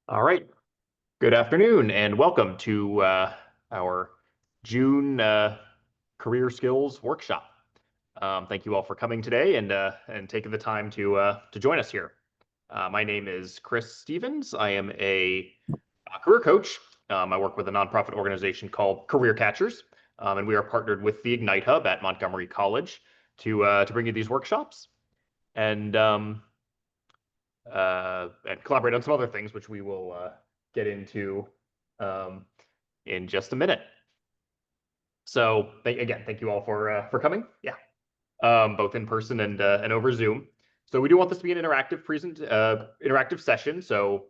All right. Good afternoon and welcome to our June career skills workshop. Thank you all for coming today and taking the time to join us here. My name is Chris Stevens. I am a career coach. I work with a nonprofit organization called Career Catchers, and we are partnered with the Ignite Hub at Montgomery College to bring you these workshops and collaborate on some other things, which we will get into um, in just a minute. So again, thank you all for coming. Yeah, both in person and over Zoom. So we do want this to be an interactive session. So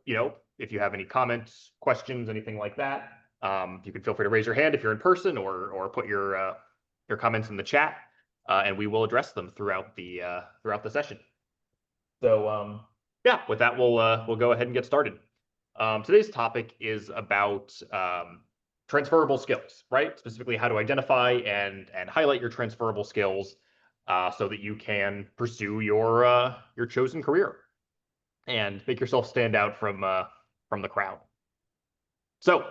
if you have any comments, questions, anything like that, you can feel free to raise your hand if you're in person, or put your comments in the chat, and we will address them throughout the session. So yeah, with that, we'll go ahead and get started. Today's topic is about transferable skills, right? Specifically, how to identify and highlight your transferable skills so that you can pursue your chosen career and make yourself stand out from the crowd. So,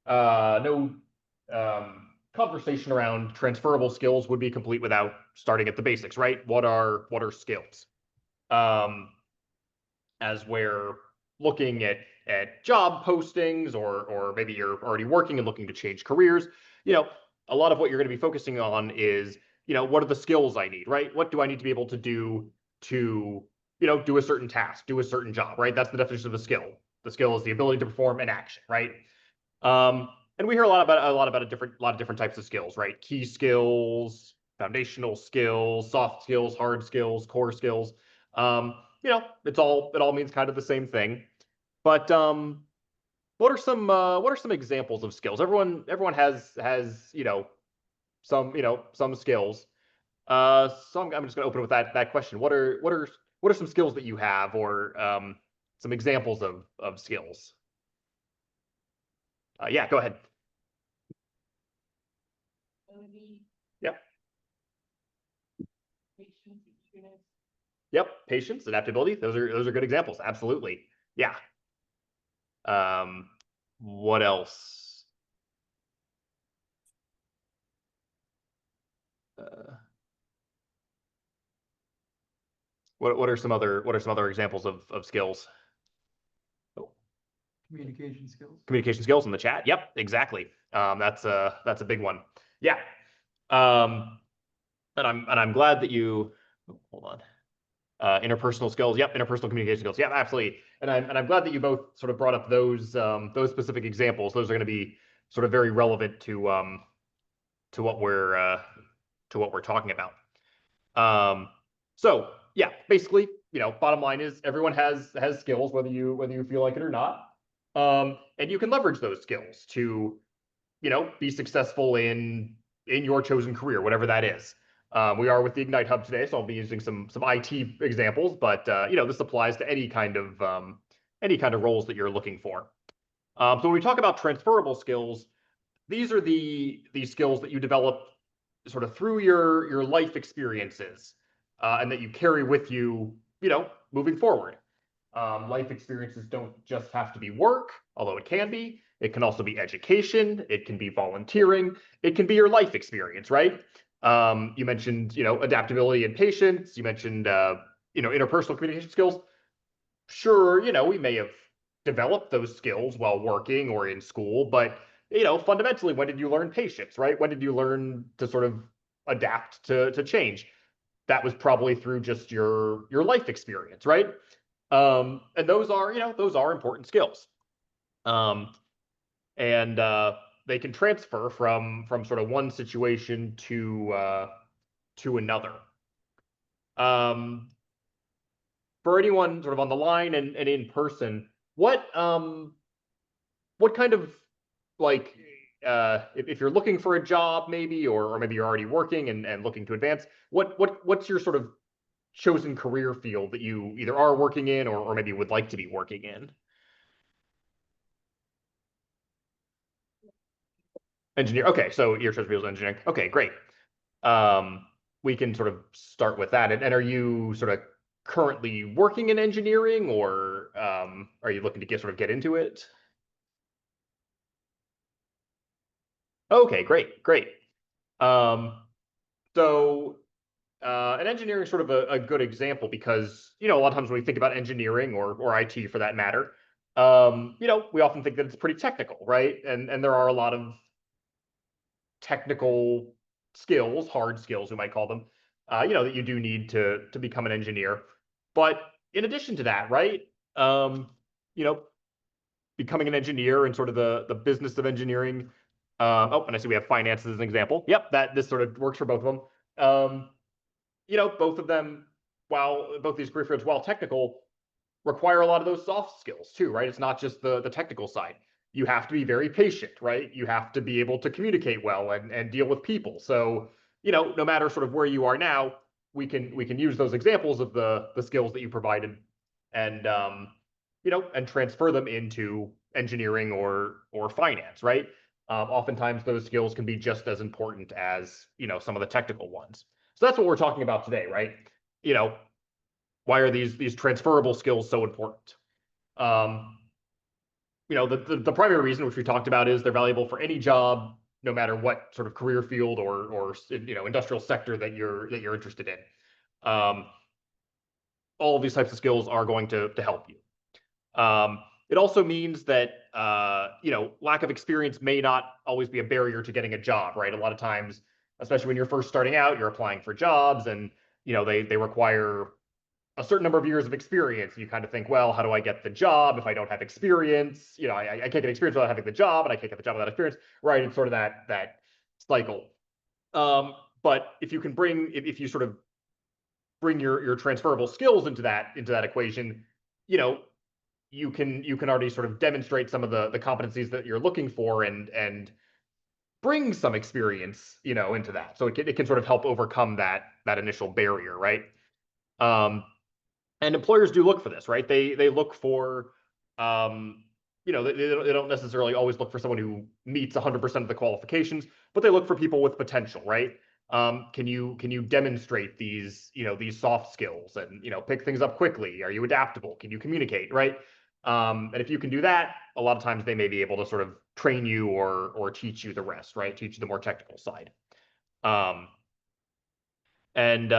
no conversation around transferable skills would be complete without starting at the basics, right? What are skills? As we're looking at job postings, or maybe you're already working and looking to change careers, a lot of what you're going to be focusing on is, what are the skills I need, right? What do I need to be able to do to, do a certain task, do a certain job, right? That's the definition of a skill. The skill is the ability to perform an action, right? And we hear a lot about a lot of different types of skills, right? Key skills, foundational skills, soft skills, hard skills, core skills. It all means kind of the same thing. But what are some examples of skills? Everyone has some skills. So I'm just going to open with that question. What are some skills that you have, or some examples of skills? Yeah, go ahead. Yep. Yep. Patience, adaptability. Those are good examples. Absolutely. Yeah. What else? Uh, what are some other examples of skills? Oh, Communication skills. communication skills in the chat. Yep, exactly. That's a big one. Yeah. And I'm glad that you hold on. Interpersonal skills. Yep, interpersonal communication skills. Yep, absolutely. And I'm glad that you both sort of brought up those specific examples. Those are going to be sort of very relevant to what we're talking about. So yeah, basically, bottom line is everyone has skills, whether you feel like it or not. And you can leverage those skills to, be successful in your chosen career, whatever that is. We are with the Ignite Hub today, so I'll be using some IT examples, but this applies to any kind of roles that you're looking for. So when we talk about transferable skills, these are the skills that you develop sort of through your life experiences, and that you carry with you, moving forward. Life experiences don't just have to be work, although it can be. It can also be education. It can be volunteering. It can be your life experience, right? You mentioned, adaptability and patience. You mentioned, interpersonal communication skills. Sure, we may have developed those skills while working or in school, but fundamentally, when did you learn patience, right? When did you learn to sort of adapt to change? That was probably through just your life experience, right? And those are important skills. And they can transfer from sort of one situation to another. For anyone sort of on the line and in person, what kind of, like, if you're looking for a job, maybe, or maybe you're already working and looking to advance, what's your sort of chosen career field that you either are working in, or maybe would like to be working in? Engineer. Okay, so your chosen field is engineering. Okay, great. We can sort of start with that. And are you sort of currently working in engineering, or are you looking to get into it? Okay, great. Um, so and engineering is sort of a good example because a lot of times when we think about engineering or IT for that matter, we often think that it's pretty technical, right? And there are a lot of technical skills, hard skills, we might call them, that you do need to become an engineer. But in addition to that, right, um, you know, becoming an engineer and sort of the business of engineering. Oh, and I see we have finance as an example. Yep, that this sort of works for both of them. Both of them, while both these career fields, while technical, require a lot of those soft skills too, right? It's not just the technical side. You have to be very patient, right? You have to be able to communicate well and deal with people. So, no matter sort of where you are now, we can use those examples of the skills that you provided and and transfer them into engineering or finance, right? Oftentimes those skills can be just as important as, some of the technical ones. So that's what we're talking about today, right? You know, why are these transferable skills so important? Um, the primary reason, which we talked about, is they're valuable for any job, no matter what sort of career field or industrial sector that you're interested in. Um, all of these types of skills are going to help you. It also means that lack of experience may not always be a barrier to getting a job, right? A lot of times, especially when you're first starting out, you're applying for jobs, and they require a certain number of years of experience. You kind of think, well, how do I get the job if I don't have experience? I can't get experience without having the job, and I can't get the job without experience, right? It's sort of that cycle. But if you can if you sort of bring your transferable skills into that equation, you know, you can already sort of demonstrate some of the competencies that you're looking for and bring some experience, into that. So it can sort of help overcome that initial barrier, right? Um, and employers do look for this, right? They look for, they don't necessarily always look for someone who meets 100% of the qualifications, but they look for people with potential, right? Can you demonstrate these soft skills and pick things up quickly? Are you adaptable? Can you communicate, right? And if you can do that, a lot of times they may be able to sort of train you or teach you the rest, right? Teach you the more technical side. Um, and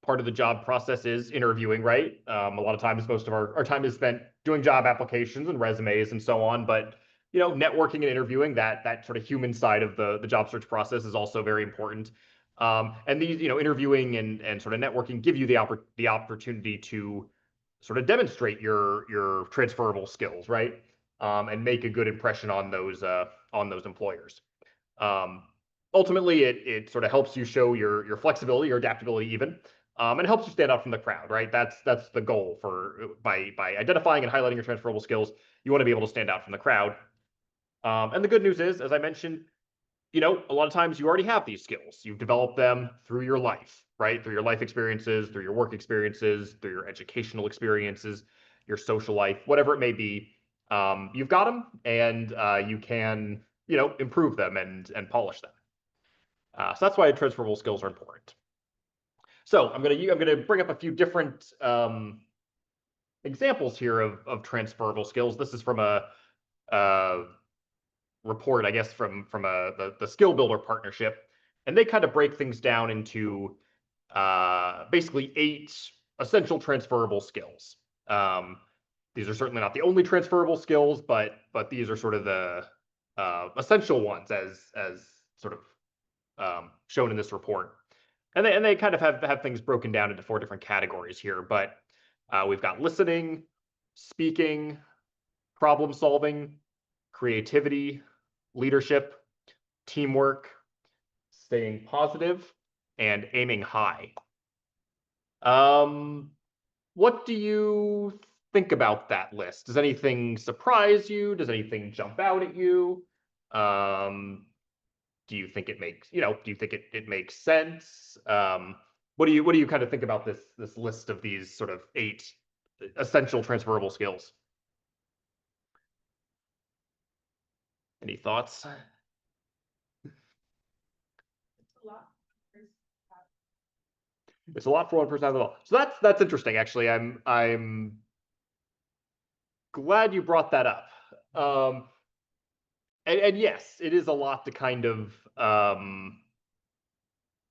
part of the job process is interviewing, right? A lot of times, most of our time is spent doing job applications and resumes and so on. But networking and interviewing, that sort of human side of the job search process is also very important. And these, interviewing and sort of networking give you the opportunity to sort of demonstrate your transferable skills, right? And make a good impression on those employers. Um, Ultimately, it sort of helps you show your flexibility, your adaptability, even, and helps you stand out from the crowd, right? That's the goal by identifying and highlighting your transferable skills. You want to be able to stand out from the crowd. And the good news is, as I mentioned, a lot of times you already have these skills. You've developed them through your life, right? Through your life experiences, through your work experiences, through your educational experiences, your social life, whatever it may be. You've got them, and you can, improve them and polish them. So that's why transferable skills are important. So I'm gonna bring up a few different examples here of transferable skills. This is from a report, I guess, from the Skill Builder partnership, and they kind of break things down into basically 8 essential transferable skills. These are certainly not the only transferable skills, but these are sort of the essential ones as sort of shown in this report. And they kind of have things broken down into 4 different categories here. But we've got listening, speaking, problem solving, creativity, leadership, teamwork, staying positive, and aiming high. Um, what do you think about that list? Does anything surprise you? Does anything jump out at you? Um, do you think it makes do you think it makes sense? What do you kind of think about this list of these sort of 8 essential transferable skills? Any thoughts? It's a lot for one person to have it all. So that's interesting. Actually, I'm glad you brought that up. Um, and yes, it is a lot to kind of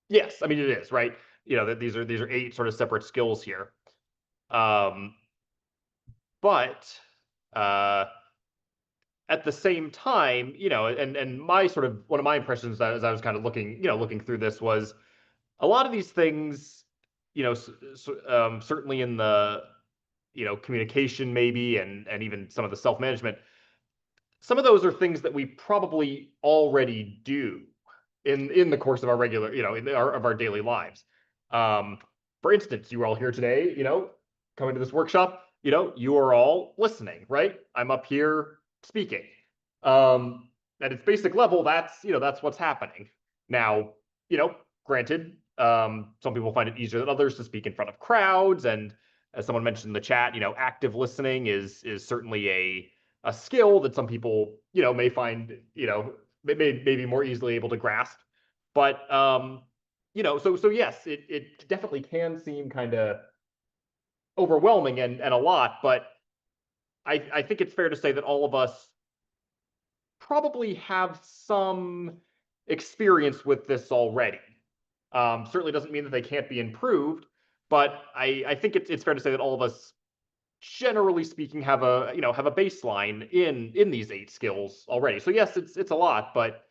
yes, I mean it is, right? You know, that these are eight sort of separate skills here. Um, but uh at the same time, and my sort of one of my impressions as I was kind of looking through this was a lot of these things, certainly in the communication maybe and even some of the self-management, some of those are things that we probably already do in the course of our regular, of our daily lives. Um, for instance, you are all here today, coming to this workshop, you are all listening, right? I'm up here speaking. Um, at its basic level, that's what's happening. Now, granted, some people find it easier than others to speak in front of crowds, and as someone mentioned in the chat, active listening is certainly a skill that some people, may find, maybe more easily able to grasp. But so yes, it definitely can seem kind of overwhelming and a lot, but I think it's fair to say that all of us probably have some experience with this already. Certainly doesn't mean that they can't be improved, but I think it's fair to say that all of us, generally speaking, have a baseline in these eight skills already. So yes, it's a lot, but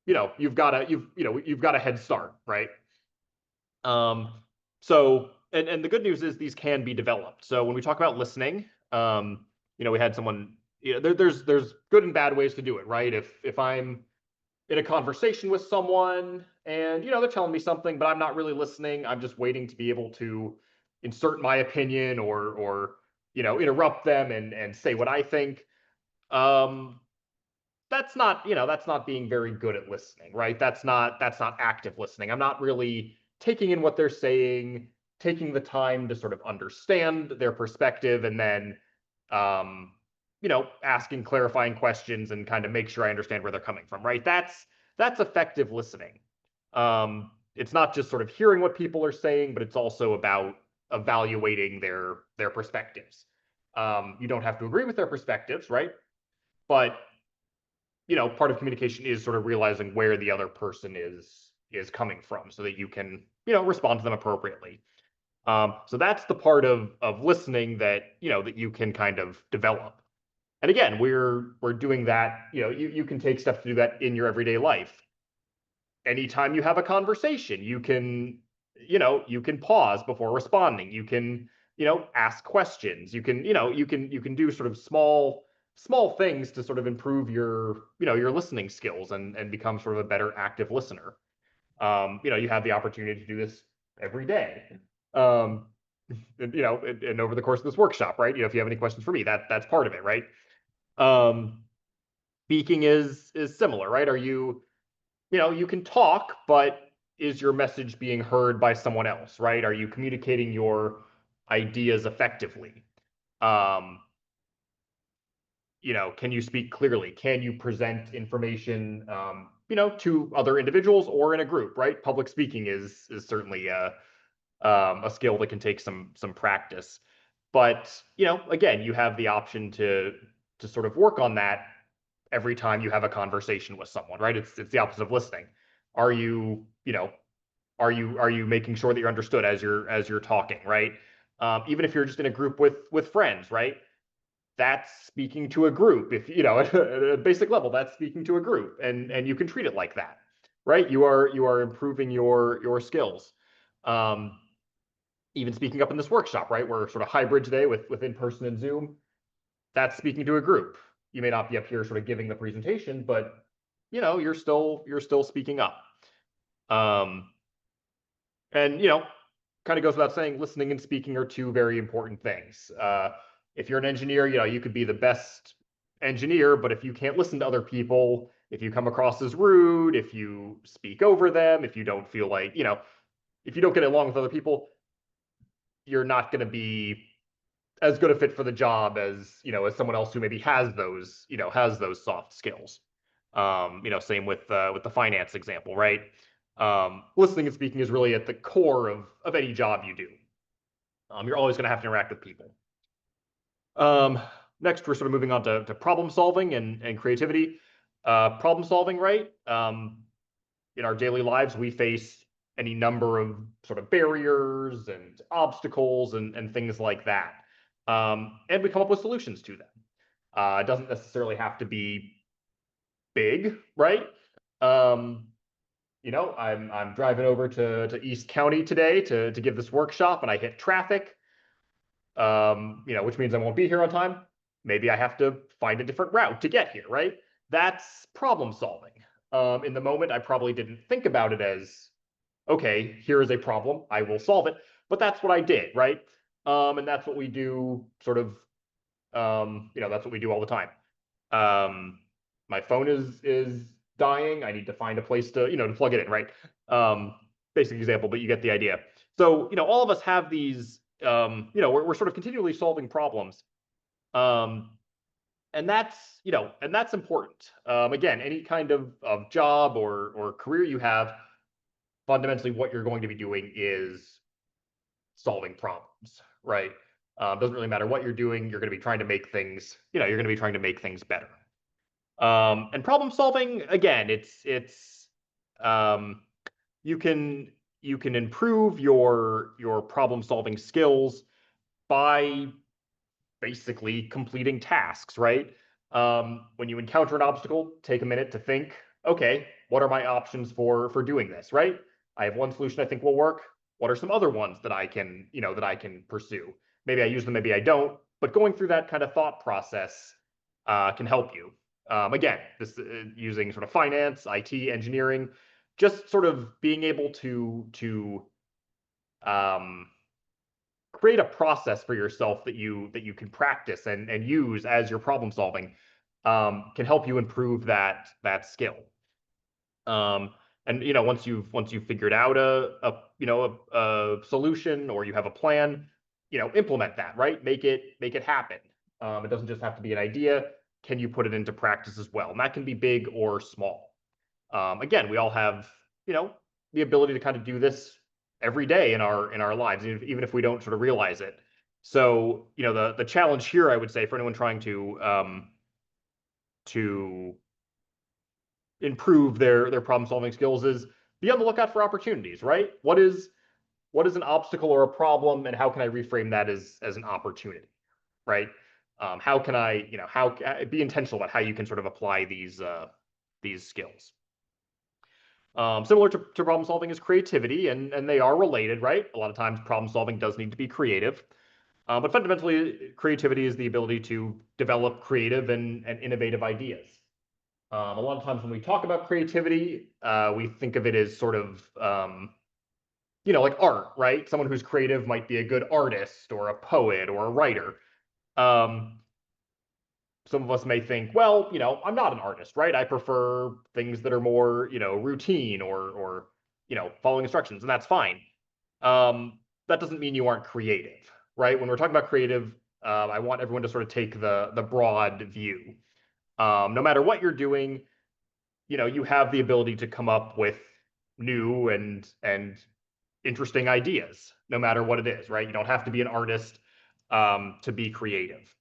you've got a head start, right? Um, so and the good news is these can be developed. So when we talk about listening, we had someone, there's good and bad ways to do it, right? If I'm in a conversation with someone and they're telling me something, but I'm not really listening, I'm just waiting to be able to insert my opinion or interrupt them and say what I think. Um, that's not being very good at listening, right? That's not active listening. I'm not really taking in what they're saying, taking the time to sort of understand their perspective, and then asking clarifying questions and kind of make sure I understand where they're coming from, right? That's effective listening. It's not just sort of hearing what people are saying, but it's also about evaluating their perspectives. You don't have to agree with their perspectives, right? But part of communication is sort of realizing where the other person is coming from so that you can, respond to them appropriately. So that's the part of listening that, that you can kind of develop. And again, we're doing that, you can take steps to do that in your everyday life. Anytime you have a conversation, you can pause before responding. You can, ask questions. You can do sort of small things to sort of improve your listening skills and become sort of a better active listener. You have the opportunity to do this every day. Um, and over the course of this workshop, right? If you have any questions for me, that's part of it, right? Um, speaking is similar, right? You can talk, but is your message being heard by someone else, right? Are you communicating your ideas effectively? Um, can you speak clearly? Can you present information, to other individuals or in a group, right? Public speaking is certainly a skill that can take some practice. But, again, you have the option to sort of work on that every time you have a conversation with someone, right? It's the opposite of listening. Are you, are you making sure that you're understood as you're talking, right? Even if you're just in a group with friends, right? That's speaking to a group. If at a basic level, that's speaking to a group, and you can treat it like that, right? You are improving your skills. Um, Even speaking up in this workshop, right? We're sort of hybrid today with in person and Zoom. That's speaking to a group. You may not be up here sort of giving the presentation, but you're still speaking up. Um, and kind of goes without saying, listening and speaking are two very important things. If you're an engineer, you could be the best engineer, but if you can't listen to other people, if you come across as rude, if you speak over them, if you don't feel like, if you don't get along with other people, you're not going to be as good a fit for the job as someone else who maybe has those soft skills. Same with the finance example, right? Listening and speaking is really at the core of any job you do. You're always going to have to interact with people. Um, Next, we're sort of moving on to problem solving and creativity. Problem solving, right? In our daily lives, we face any number of sort of barriers and obstacles and things like that. And we come up with solutions to them. It doesn't necessarily have to be big, right? Um, I'm driving over to East County today to give this workshop, and I hit traffic. Which means I won't be here on time. Maybe I have to find a different route to get here, right? That's problem solving. In the moment, I probably didn't think about it as, okay, here is a problem, I will solve it. But that's what I did, right? And that's what we do sort of, that's what we do all the time. Um, my phone is dying. I need to find a place to plug it in, right? Um, Basic example, but you get the idea. So, all of us have these, we're sort of continually solving problems. Um, and that's important. Again, any kind of job or career you have, fundamentally what you're going to be doing is solving problems, right? Doesn't really matter what you're doing, you're going to be trying to make things, you're going to be trying to make things better. And problem solving, again, it's um, you can improve your problem solving skills by basically completing tasks, right? When you encounter an obstacle, take a minute to think, okay, what are my options for doing this, right? I have one solution I think will work. What are some other ones that I can pursue? Maybe I use them, maybe I don't. But going through that kind of thought process can help you. Again, this using sort of finance, IT, engineering, just sort of being able to um, create a process for yourself that you can practice and use as your problem solving can help you improve that skill. Um, and once you've figured out a solution or you have a plan, implement that, right? Make it happen. It doesn't just have to be an idea. Can you put it into practice as well? And that can be big or small. Again, we all have the ability to kind of do this every day in our lives, even if we don't sort of realize it. So the challenge here, I would say, for anyone trying to improve their problem solving skills is be on the lookout for opportunities, right? What is an obstacle or a problem, and how can I reframe that as an opportunity, right? How can I, how be intentional about how you can sort of apply these skills. Similar to problem solving is creativity, and they are related, right? A lot of times problem solving does need to be creative. But fundamentally, creativity is the ability to develop creative and innovative ideas. A lot of times when we talk about creativity, we think of it as sort of, like art, right? Someone who's creative might be a good artist or a poet or a writer. Um, some of us may think, well, I'm not an artist, right? I prefer things that are more, routine or following instructions, and that's fine. That doesn't mean you aren't creative, right? When we're talking about creative, I want everyone to sort of take the broad view. No matter what you're doing, you have the ability to come up with new and interesting ideas, no matter what it is, right? You don't have to be an artist to be creative.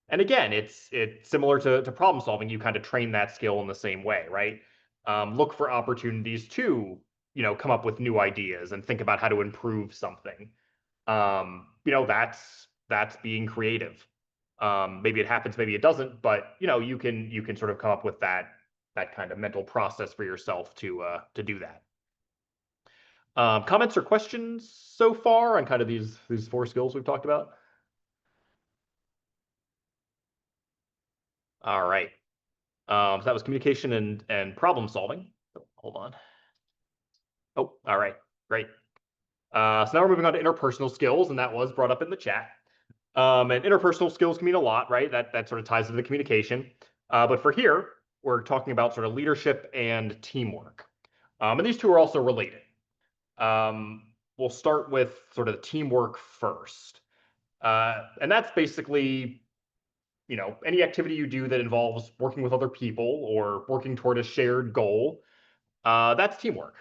And again, it's similar to problem solving. You kind of train that skill in the same way, right? Look for opportunities to, come up with new ideas and think about how to improve something. That's being creative. Maybe it happens, maybe it doesn't, but you can sort of come up with that kind of mental process for yourself to do that. Comments or questions so far on kind of these four skills we've talked about? All right. So that was communication and problem solving. Oh, hold on. Oh, all right, great. So now we're moving on to interpersonal skills, and that was brought up in the chat. And interpersonal skills can mean a lot, right? That sort of ties into the communication. But for here, we're talking about sort of leadership and teamwork. And these two are also related. We'll start with sort of the teamwork first. And that's basically any activity you do that involves working with other people or working toward a shared goal, that's teamwork.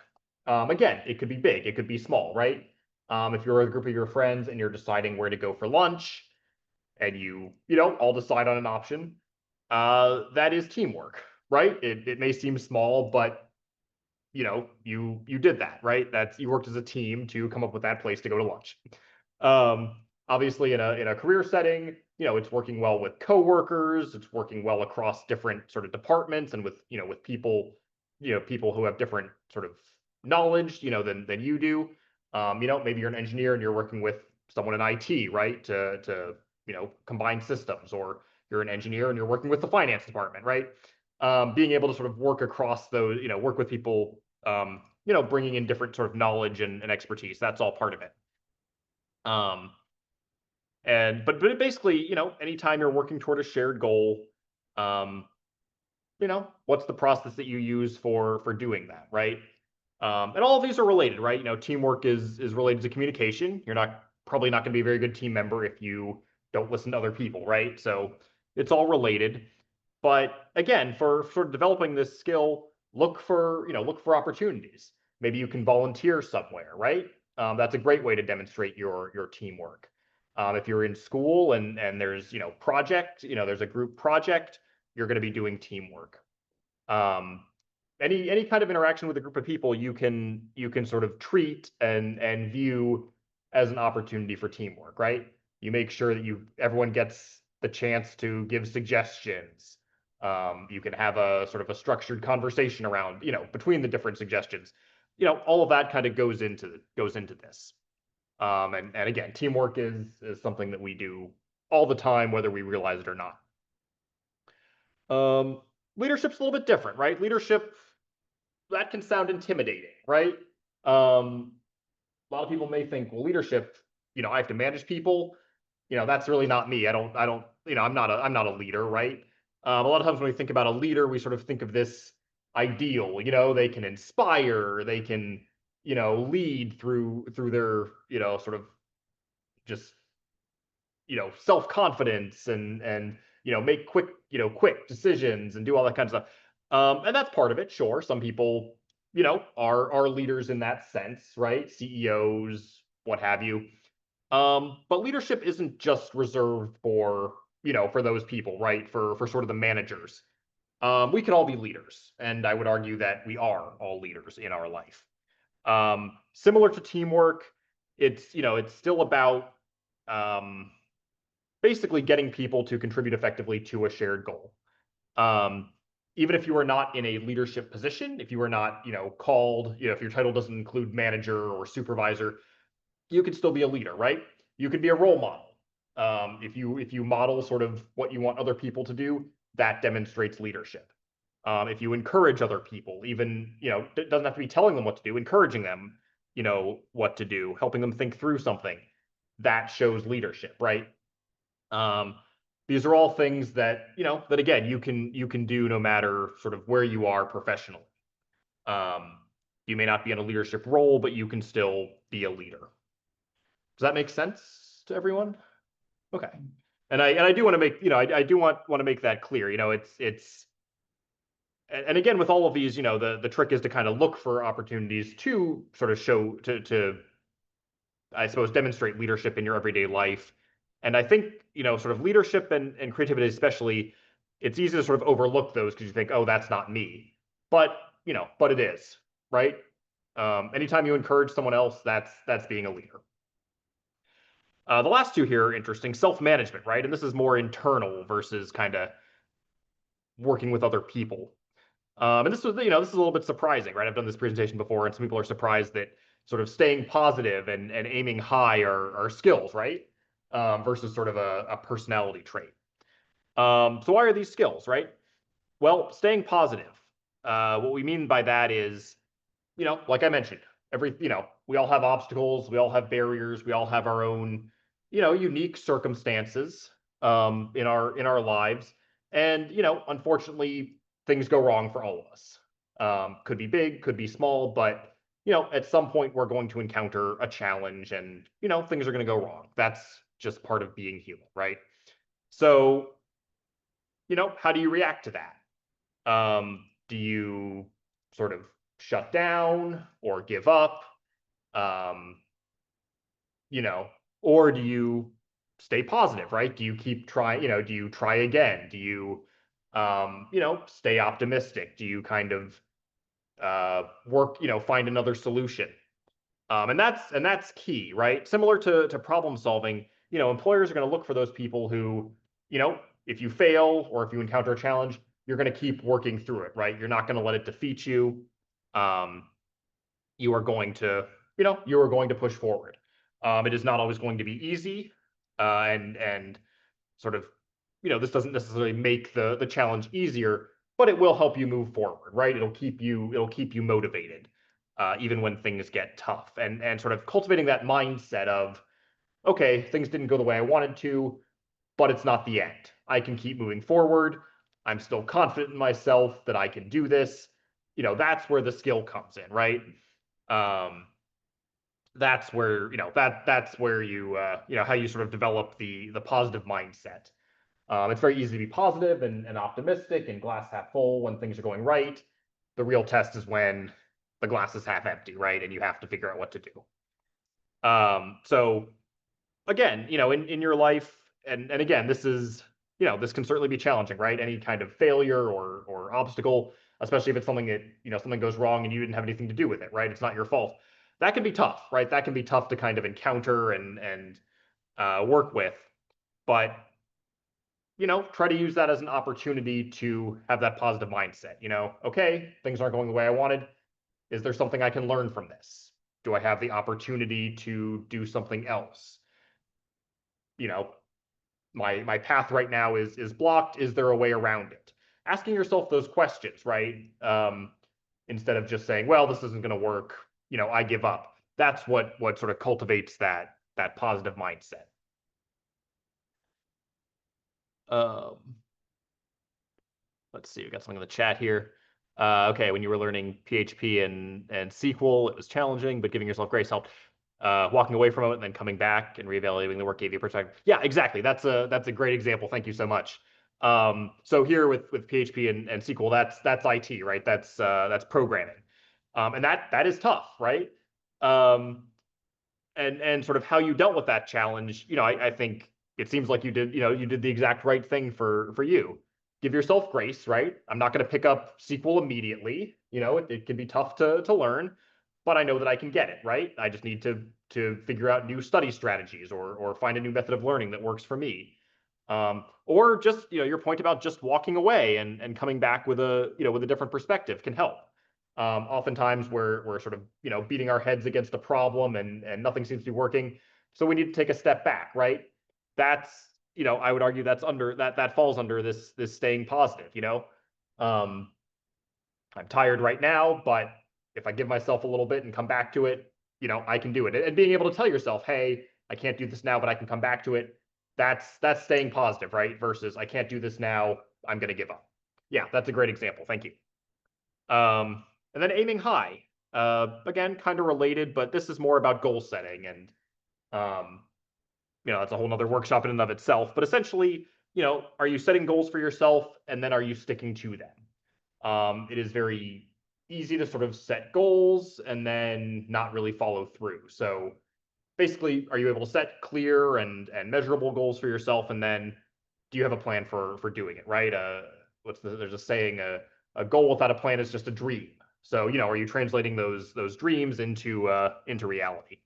Again, it could be big, it could be small, right? If you're with a group of your friends and you're deciding where to go for lunch, and you know, all decide on an option, that is teamwork, right? It may seem small, but you know, you did that, right? That's you worked as a team to come up with that place to go to lunch. Obviously, in a career setting, you know, it's working well with coworkers, it's working well across different sort of departments, and with you know with people, you know, people who have different sort of knowledge, you know, than you do. You know, maybe you're an engineer and you're working with someone in IT, right? To you know combine systems, or you're an engineer and you're working with the finance department, right? Being able to sort of work across those, you know, work with people, you know, bringing in different sort of knowledge and expertise. That's all part of it. Um, but basically, you know, anytime you're working toward a shared goal, um, you know, what's the process that you use for doing that, right? And all of these are related, right? You know, teamwork is related to communication. You're not probably not going to be a very good team member if you don't listen to other people, right? So it's all related. But again, for developing this skill, look for opportunities. Maybe you can volunteer somewhere, right? That's a great way to demonstrate your teamwork. If you're in school and there's project, there's a group project, you're going to be doing teamwork. Um, any kind of interaction with a group of people, you can sort of treat and view as an opportunity for teamwork, right? You make sure that everyone gets the chance to give suggestions. You can have a sort of a structured conversation around, between the different suggestions. All of that kind of goes into this. And again, teamwork is something that we do all the time, whether we realize it or not. Um, Leadership's a little bit different, right? Leadership, that can sound intimidating, right? A lot of people may think, well, leadership, I have to manage people. That's really not me. I don't, I'm not a leader, right? A lot of times when we think about a leader, we sort of think of this ideal, they can inspire, they can, lead through their, sort of just, self-confidence and, make quick decisions and do all that kind of stuff. And that's part of it, sure. Some people, are leaders in that sense, right? CEOs, what have you. But leadership isn't just reserved for those people, right? For sort of the managers. We can all be leaders, and I would argue that we are all leaders in our life. Similar to teamwork, it's still about um, basically getting people to contribute effectively to a shared goal. Um, Even if you are not in a leadership position, if you are not, called, if your title doesn't include manager or supervisor, you can still be a leader, right? You could be a role model. If you model sort of what you want other people to do, that demonstrates leadership. If you encourage other people, even it doesn't have to be telling them what to do, encouraging them, what to do, helping them think through something, that shows leadership, right? Um, these are all things that that again you can do no matter sort of where you are professionally. Um, you may not be in a leadership role, but you can still be a leader. Does that make sense to everyone? Okay. And I do want to make, I do want to make that clear. It's and again with all of these, the trick is to kind of look for opportunities to sort of show to I suppose demonstrate leadership in your everyday life. And I think, sort of leadership and creativity especially, it's easy to sort of overlook those because you think, oh, that's not me. But, but it is, right? Anytime you encourage someone else, that's being a leader. The last two here are interesting. Self-management, right? And this is more internal versus kind of working with other people. And this is a little bit surprising, right? I've done this presentation before, and some people are surprised that sort of staying positive and aiming high are skills, right? Versus sort of a personality trait. So why are these skills, right? Well, staying positive. What we mean by that is, like I mentioned, we all have obstacles, we all have barriers, we all have our own, unique circumstances in our lives. And, unfortunately, things go wrong for all of us. Could be big, could be small, but at some point we're going to encounter a challenge and, things are going to go wrong. That's just part of being human, right? So, how do you react to that? Do you sort of shut down or give up? Um, you know, or do you stay positive, right? Do you keep trying, do you try again? Do you, stay optimistic? Do you kind of work, find another solution? And that's key, right? Similar to problem solving, employers are going to look for those people who, if you fail or if you encounter a challenge, you're going to keep working through it, right? You're not going to let it defeat you. Um, you are going to, you are going to push forward. It is not always going to be easy, and sort of, this doesn't necessarily make the challenge easier, but it will help you move forward, right? It'll keep you motivated, even when things get tough, and sort of cultivating that mindset of, okay, things didn't go the way I wanted to, but it's not the end. I can keep moving forward. I'm still confident in myself that I can do this. That's where the skill comes in, right? Um, that's where that's where how you sort of develop the positive mindset. It's very easy to be positive and optimistic and glass half full when things are going right. The real test is when the glass is half empty, right? And you have to figure out what to do. So again, in your life, and again, this can certainly be challenging, right? Any kind of failure or obstacle, especially if it's something that, something goes wrong and you didn't have anything to do with it, right? It's not your fault. That can be tough, right? That can be tough to kind of encounter and work with. But try to use that as an opportunity to have that positive mindset. Okay, things aren't going the way I wanted. Is there something I can learn from this? Do I have the opportunity to do something else? You know, my path right now is blocked. Is there a way around it? Asking yourself those questions, right? Instead of just saying, well, this isn't going to work. I give up. That's what sort of cultivates that positive mindset. Um, let's see, we got something in the chat here. Okay, when you were learning PHP and SQL, it was challenging, but giving yourself grace helped. Walking away from it and then coming back and reevaluating the work gave you perspective. Yeah, exactly. That's a great example. Thank you so much. So here with PHP and SQL, that's IT, right? That's programming, and that is tough, right? Um, and sort of how you dealt with that challenge, I think it seems like you did the exact right thing for you. Give yourself grace, right? I'm not going to pick up SQL immediately. It can be tough to learn, but I know that I can get it, right? I just need to figure out new study strategies or find a new method of learning that works for me. Or just, your point about just walking away and coming back with a different perspective can help. Oftentimes we're sort of, beating our heads against a problem and nothing seems to be working. So we need to take a step back, right? That's, I would argue that's under that falls under this staying positive, Um, I'm tired right now, but if I give myself a little bit and come back to it, I can do it. And being able to tell yourself, hey, I can't do this now, but I can come back to it. That's staying positive, right? Versus I can't do this now, I'm going to give up. Yeah, that's a great example. Thank you. And then aiming high. Again, kind of related, but this is more about goal setting, and um, that's a whole nother workshop in and of itself. But essentially, are you setting goals for yourself, and then are you sticking to them? It is very easy to sort of set goals and then not really follow through. So basically, are you able to set clear and measurable goals for yourself, and then do you have a plan for doing it, right? There's a saying, a goal without a plan is just a dream. So, are you translating those dreams into reality?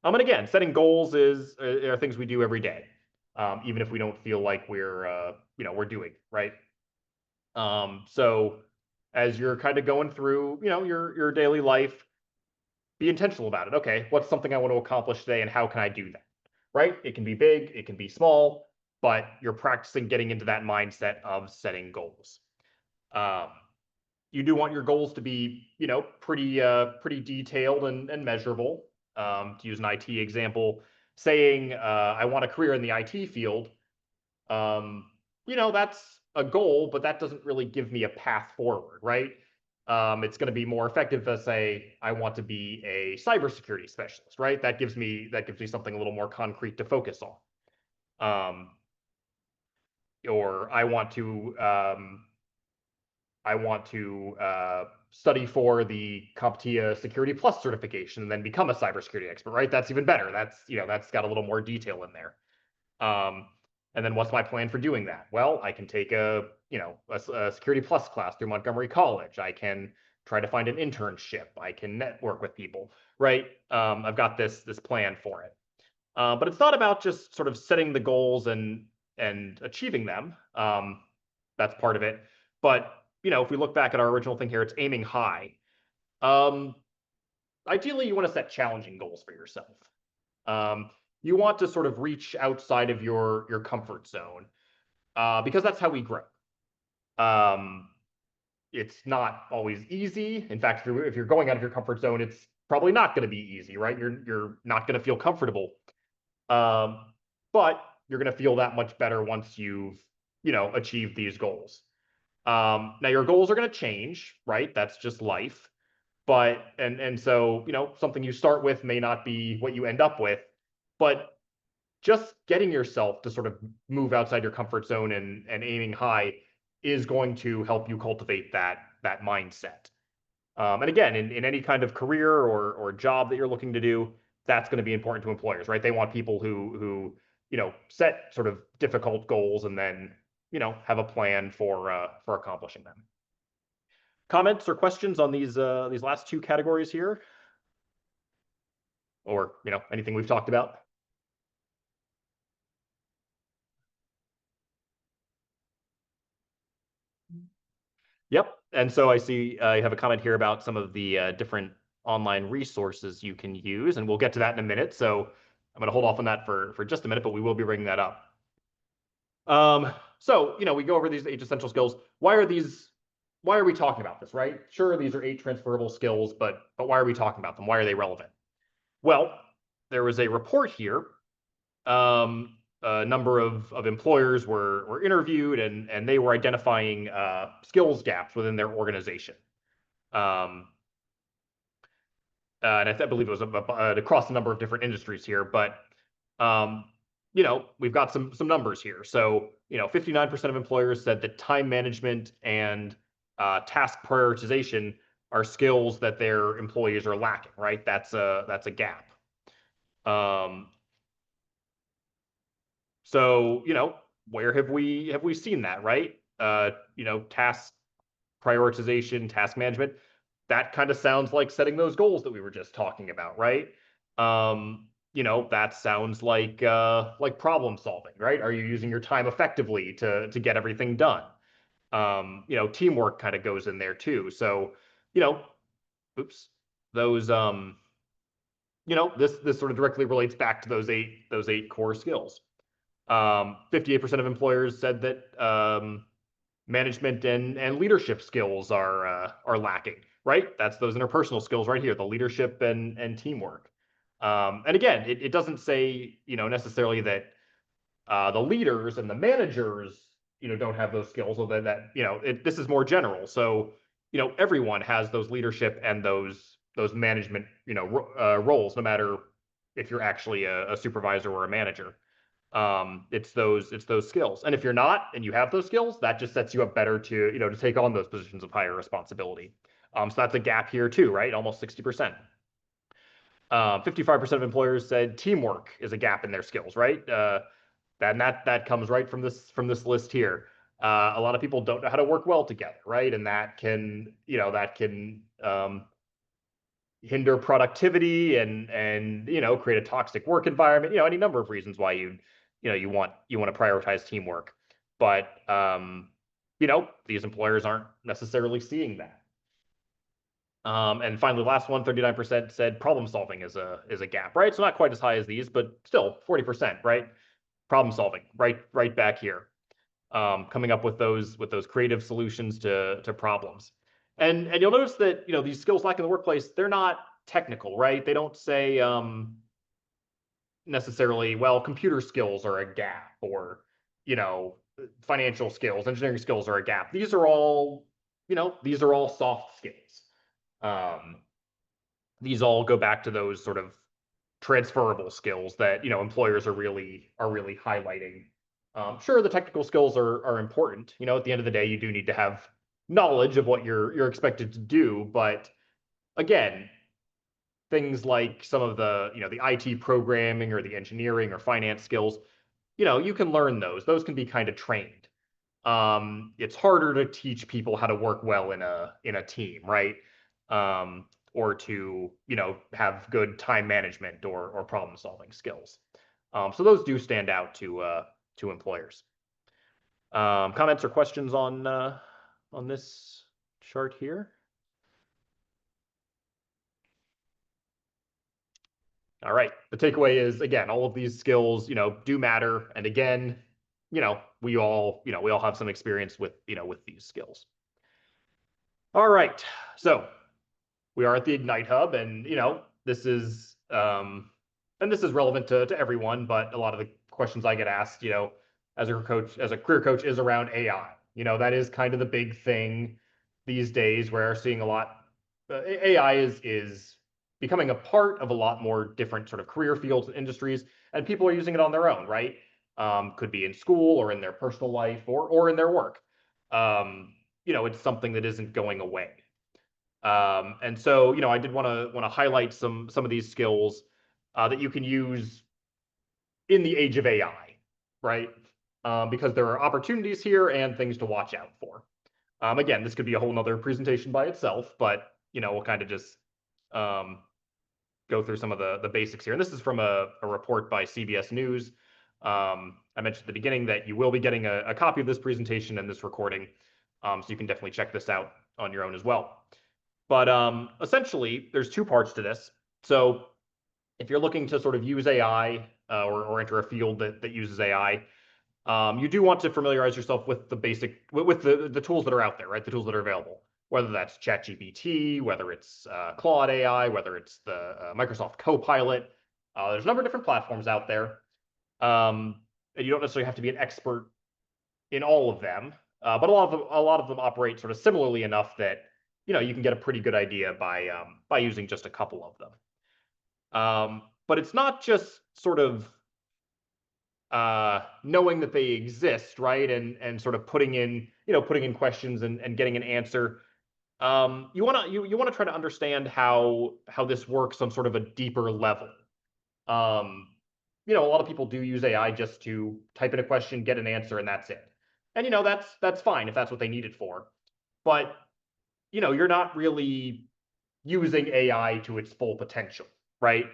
And again, setting goals are things we do every day, even if we don't feel like we're doing, right? So as you're kind of going through, your daily life, be intentional about it. Okay, what's something I want to accomplish today, and how can I do that? Right? It can be big, it can be small, but you're practicing getting into that mindset of setting goals. Um, you do want your goals to be, pretty detailed and measurable. To use an IT example, saying I want a career in the IT field, um, that's a goal, but that doesn't really give me a path forward, right? It's going to be more effective to say I want to be a cybersecurity specialist, right? That gives me something a little more concrete to focus on. Or I want to study for the CompTIA Security Plus certification and then become a cybersecurity expert, right? That's even better. That's got a little more detail in there. And then what's my plan for doing that? Well, I can take a Security Plus class through Montgomery College. I can try to find an internship. I can network with people, right? I've got this plan for it. But it's not about just sort of setting the goals and achieving them. That's part of it. But if we look back at our original thing here, it's aiming high. Um, Ideally, you want to set challenging goals for yourself. Um, you want to sort of reach outside of your comfort zone because that's how we grow. Um, it's not always easy. In fact, if you're going out of your comfort zone, it's probably not going to be easy, right? You're not going to feel comfortable. Um, but you're going to feel that much better once you've achieved these goals. Now your goals are going to change, right? That's just life. But and so something you start with may not be what you end up with, but just getting yourself to sort of move outside your comfort zone and aiming high is going to help you cultivate that mindset. And again, in any kind of career or job that you're looking to do, that's going to be important to employers, right? They want people who set sort of difficult goals and then have a plan for accomplishing them. Comments or questions on these last two categories here, or anything we've talked about? Yep. And so I see you have a comment here about some of the different online resources you can use, and we'll get to that in a minute. So I'm going to hold off on that for just a minute, but we will be bringing that up. So we go over these 8 essential skills. Why are we talking about this, right? Sure, these are 8 transferable skills, but why are we talking about them? Why are they relevant? Well, there was a report here. A number of employers were interviewed, and they were identifying skills gaps within their organization. Um, and I believe it was across a number of different industries here, but um, we've got some numbers here. So 59% of employers said that time management and task prioritization are skills that their employees are lacking. Right, that's a gap. Um, so where have we seen that, right? Task prioritization, task management, that kind of sounds like setting those goals that we were just talking about, right? That sounds like problem solving, right? Are you using your time effectively to get everything done? Teamwork kind of goes in there too. So, you know, oops, those this sort of directly relates back to those eight core skills. 58% of employers said that management and leadership skills are lacking, right? That's those interpersonal skills right here, the leadership and teamwork. And again, it doesn't say necessarily that the leaders and the managers don't have those skills, or that this is more general. So everyone has those leadership and those management roles, no matter if you're actually a supervisor or a manager. It's those skills, and if you're not and you have those skills, that just sets you up better to take on those positions of higher responsibility. So that's a gap here too, right? Almost 60%. 55% of employers said teamwork is a gap in their skills, right? That comes right from this list here. A lot of people don't know how to work well together, right? And that can hinder productivity and create a toxic work environment. Any number of reasons why you want to prioritize teamwork, but these employers aren't necessarily seeing that. And finally, last one, 39% said problem solving is a gap, right? So not quite as high as these, but still 40%, right? Problem solving, right back here. Coming up with those creative solutions to problems. And you'll notice that these skills lack in the workplace, they're not technical, right? They don't say necessarily, well, computer skills are a gap, or you know financial skills, engineering skills are a gap. These are all soft skills. um, these all go back to those sort of transferable skills that employers are really highlighting. Sure, the technical skills are important. At the end of the day, you do need to have knowledge of what you're expected to do, but again, things like some of the the IT programming or the engineering or finance skills, you can learn those. Those can be kind of trained. It's harder to teach people how to work well in a team, right? Or to, have good time management or problem solving skills. So those do stand out to employers. Comments or questions on this chart here? All right. The takeaway is, again, all of these skills, do matter. And again, we all have some experience with these skills. All right. So we are at the Ignite Hub, and this is relevant to everyone, but a lot of the questions I get asked, as a career coach, is around AI. That is kind of the big thing these days. We're seeing a lot. AI is becoming a part of a lot more different sort of career fields and industries, and people are using it on their own, right? Could be in school or in their personal life or in their work. It's something that isn't going away. And so, I did want to highlight some of these skills that you can use in the age of AI, right? Because there are opportunities here and things to watch out for. Again, this could be a whole nother presentation by itself, but we'll kind of just go through some of the basics here. And this is from a report by CBS News. I mentioned at the beginning that you will be getting a copy of this presentation and this recording, so you can definitely check this out on your own as well. But essentially, there's two parts to this. So if you're looking to sort of use AI or enter a field that uses AI, you do want to familiarize yourself with the tools that are out there, right? The tools that are available, whether that's ChatGPT, whether it's Claude AI, whether it's the Microsoft Copilot. There's a number of different platforms out there, and you don't necessarily have to be an expert in all of them, but a lot of them operate sort of similarly enough that you can get a pretty good idea by using just a couple of them. But it's not just sort of knowing that they exist, right? And sort of putting in questions and getting an answer. You want to try to understand how this works on sort of a deeper level. A lot of people do use AI just to type in a question, get an answer, and that's it. And that's fine if that's what they need it for. But you're not really using AI to its full potential, right?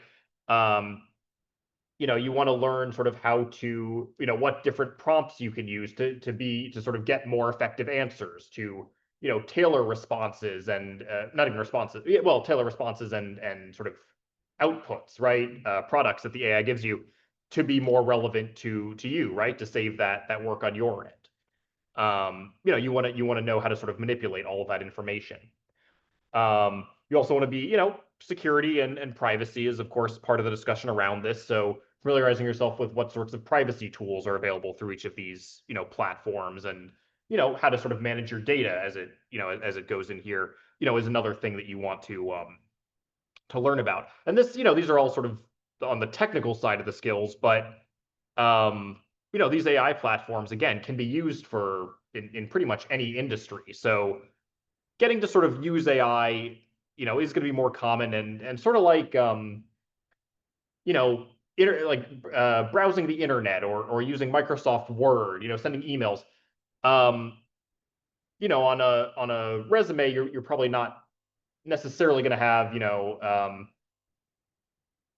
You want to learn sort of how to, what different prompts you can use to sort of get more effective answers, to, tailor responses and not even responses, well, tailor responses and sort of outputs, right? Products that the AI gives you to be more relevant to you, right? To save that work on your end. You want to know how to sort of manipulate all of that information. You also want to be, security and privacy is of course part of the discussion around this. So familiarizing yourself with what sorts of privacy tools are available through each of these, platforms, and how to sort of manage your data as it goes in here, is another thing that you want to learn about. And this, these are all sort of on the technical side of the skills, but these AI platforms again can be used in pretty much any industry. So getting to sort of use AI, is going to be more common and sort of like browsing the internet or using Microsoft Word, sending emails. On a resume, you're probably not necessarily going to have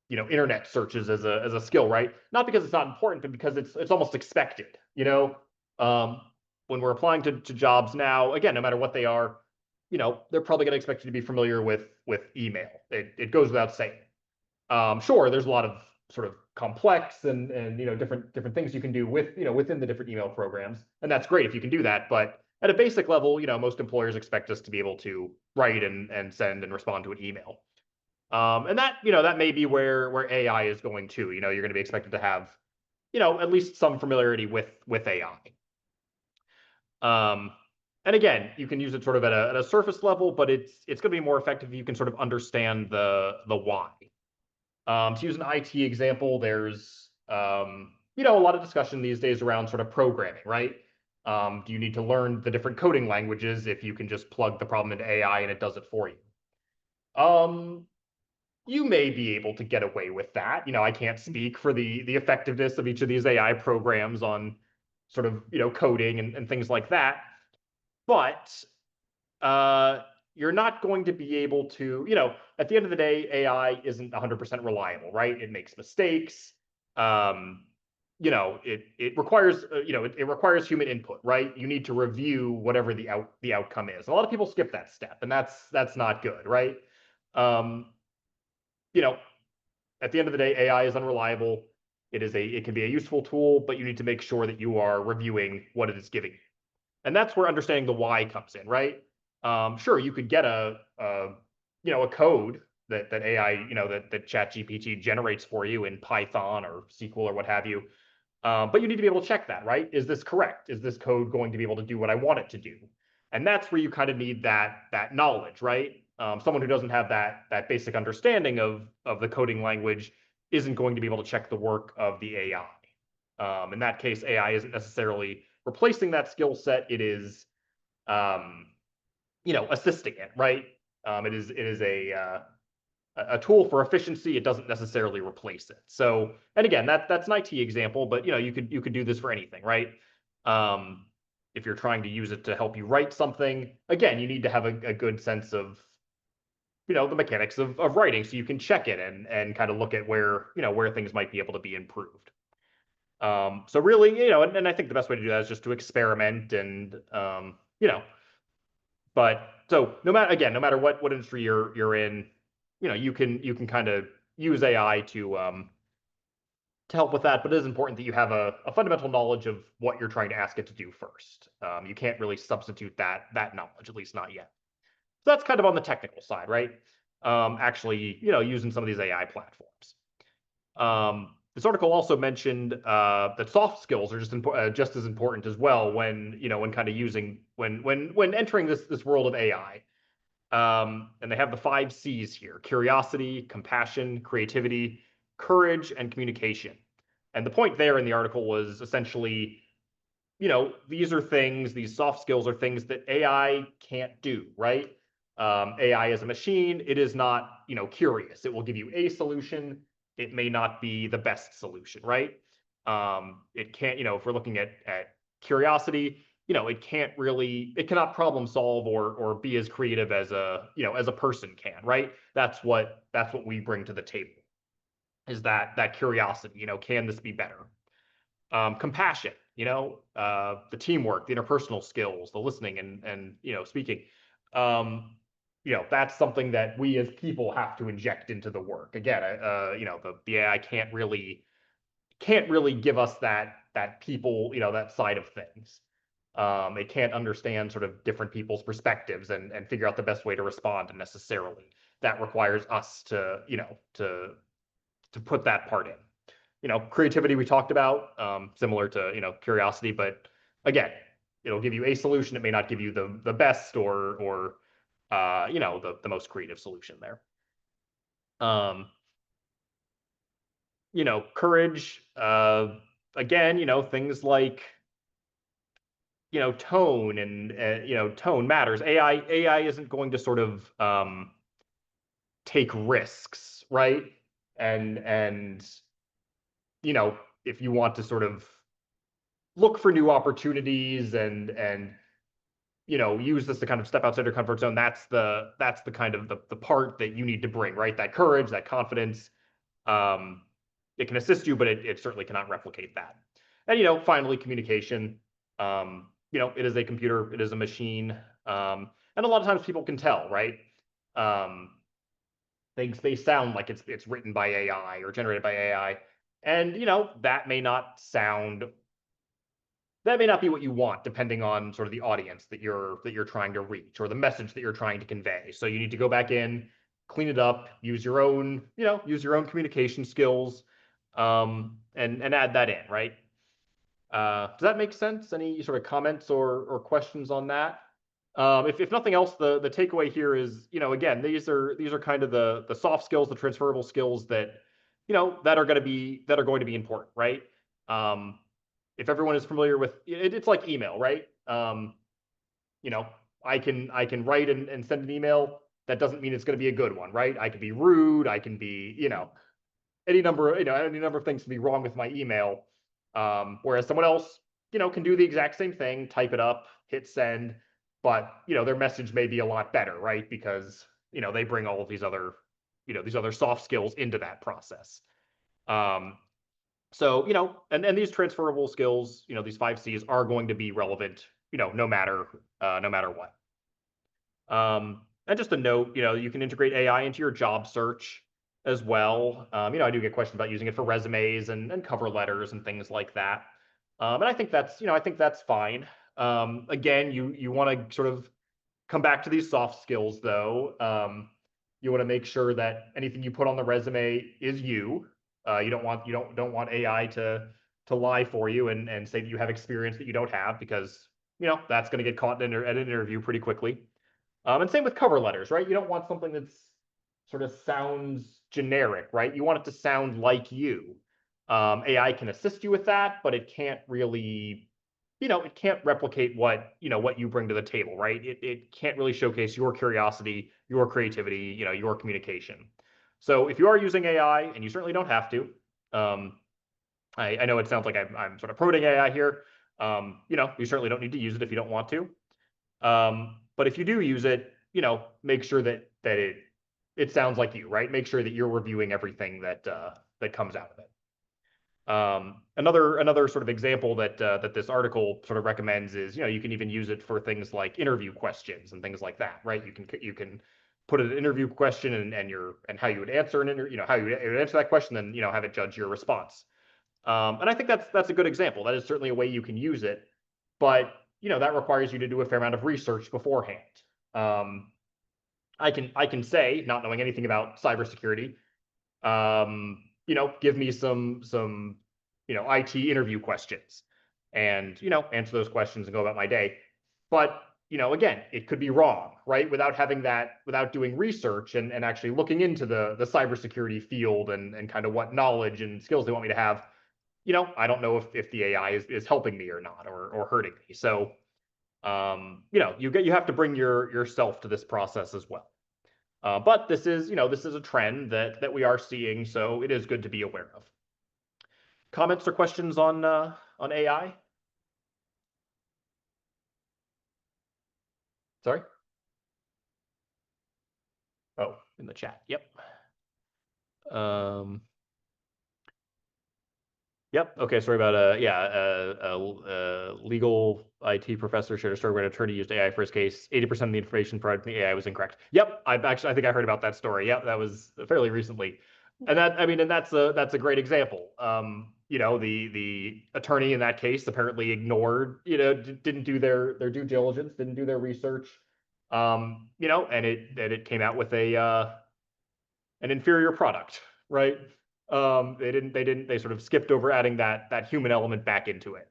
internet searches as a skill, right? Not because it's not important, but because it's almost expected. When we're applying to jobs now, again, no matter what they are, they're probably going to expect you to be familiar with email. It goes without saying. Sure, there's a lot of sort of complex and different things you can do within the different email programs, and that's great if you can do that. But at a basic level, most employers expect us to be able to write and send and respond to an email. And that may be where AI is going to. You're going to be expected to have at least some familiarity with AI. And again, you can use it sort of at a surface level, but it's going to be more effective if you can sort of understand the why. To use an IT example, there's a lot of discussion these days around sort of programming, right? Do you need to learn the different coding languages if you can just plug the problem into AI and it does it for you? you may be able to get away with that. I can't speak for the effectiveness of each of these AI programs on sort of, coding and things like that. But uh, you're not going to be able to, at the end of the day, AI isn't 100% reliable, right? It makes mistakes. Um, it requires, it requires human input, right? You need to review whatever the outcome is. A lot of people skip that step, and that's not good, right? Um, you know, at the end of the day, AI is unreliable. It can be a useful tool, but you need to make sure that you are reviewing what it is giving you. And that's where understanding the why comes in, right? Sure, you could get a code that AI, that ChatGPT generates for you in Python or SQL or what have you. But you need to be able to check that, right? Is this correct? Is this code going to be able to do what I want it to do? And that's where you kind of need that knowledge, right? Someone who doesn't have that basic understanding of the coding language isn't going to be able to check the work of the AI. In that case, AI isn't necessarily replacing that skill set. It is, um, assisting it, right? It is a tool for efficiency. It doesn't necessarily replace it. So, and again, that's an IT example, but you could do this for anything, right? Um, if you're trying to use it to help you write something, again, you need to have a good sense of the mechanics of writing, so you can check it and kind of look at where things might be able to be improved. So really, and I think the best way to do that is just to experiment and but so no matter what industry you're in, you can kind of use AI to help with that, but it is important that you have a fundamental knowledge of what you're trying to ask it to do first. You can't really substitute that knowledge, at least not yet. So that's kind of on the technical side, right? Actually, using some of these AI platforms. This article also mentioned that soft skills are just as important as well when kind of using when entering this world of AI. And they have the 5 C's here: curiosity, compassion, creativity, courage, and communication. And the point there in the article was essentially, these soft skills are things that AI can't do, right? AI is a machine. It is not, curious. It will give you a solution. It may not be the best solution, right? It can't, if we're looking at curiosity, it cannot problem solve or be as creative as a person can, right? That's what we bring to the table, is that curiosity. Can this be better? Compassion, the teamwork, the interpersonal skills, the listening and speaking. That's something that we as people have to inject into the work. Again, the AI can't really give us that people, that side of things. It can't understand sort of different people's perspectives and figure out the best way to respond necessarily. That requires us to put that part in. Creativity we talked about, similar to curiosity, but again, it'll give you a solution. It may not give you the best or the most creative solution there. Um, courage, again, things like tone and tone matters. AI isn't going to sort of take risks, right? And if you want to sort of look for new opportunities and use this to kind of step outside your comfort zone, that's the kind of the part that you need to bring, right? That courage, that confidence. um it can assist you, but it certainly cannot replicate that. And finally, communication. It is a computer, it is a machine. And a lot of times people can tell, right? um Things may sound like it's written by AI or generated by AI, and that may not be what you want, depending on sort of the audience that you're trying to reach or the message that you're trying to convey. So you need to go back in, clean it up, use your own communication skills, and add that in, right? Does that make sense? Any sort of comments or questions on that? If nothing else, the takeaway here is, again, these are kind of the soft skills, the transferable skills that are going to be important, right? Um, if everyone is familiar with it, it's like email, right? You know, I can write and send an email. that doesn't mean it's going to be a good one, right? I can be rude, I can be, any number of things can be wrong with my email. Whereas someone else, can do the exact same thing, type it up, hit send, but their message may be a lot better, right? Because they bring all of these other soft skills into that process. Um, so, and these transferable skills, these 5 Cs are going to be relevant, no matter what. And just a note, you can integrate AI into your job search as well. I do get questions about using it for resumes and cover letters and things like that. And I think that's fine. Again, you want to sort of come back to these soft skills though. You want to make sure that anything you put on the resume is you. You don't want AI to lie for you and say that you have experience that you don't have, because that's going to get caught at an interview pretty quickly. And same with cover letters, right? You don't want something that's sort of sounds generic, right? You want it to sound like you. AI can assist you with that, but it can't really, it can't replicate what you bring to the table, right? It can't really showcase your curiosity, your creativity, your communication. So if you are using AI, and you certainly don't have to, I know it sounds like I'm sort of promoting AI here. You certainly don't need to use it if you don't want to. But if you do use it, make sure that it sounds like you, right? Make sure that you're reviewing everything that comes out of it. Another sort of example that this article sort of recommends is, you can even use it for things like interview questions and things like that, right? You can put an interview question and how you would answer how you would answer that question, then have it judge your response. And I think that's a good example. That is certainly a way you can use it, but that requires you to do a fair amount of research beforehand. Um, I can say, not knowing anything about cybersecurity, give me some IT interview questions, and answer those questions and go about my day. But again, it could be wrong, right? Without doing research and actually looking into the cybersecurity field and kind of what knowledge and skills they want me to have, I don't know if the AI is helping me or not, or hurting me. So you have to bring yourself to this process as well. But this is a trend that we are seeing, so it is good to be aware of. Comments or questions on AI? Sorry. Oh, in the chat. Yep. Yep. Okay. Sorry about legal IT professor shared a story where an attorney used AI for his case. 80% of the information provided from the AI was incorrect. Yep. I think I heard about that story. Yep. That was fairly recently. And that's a great example. The attorney in that case apparently ignored, didn't do their due diligence, didn't do their research. And it came out with an inferior product, right? They sort of skipped over adding that human element back into it.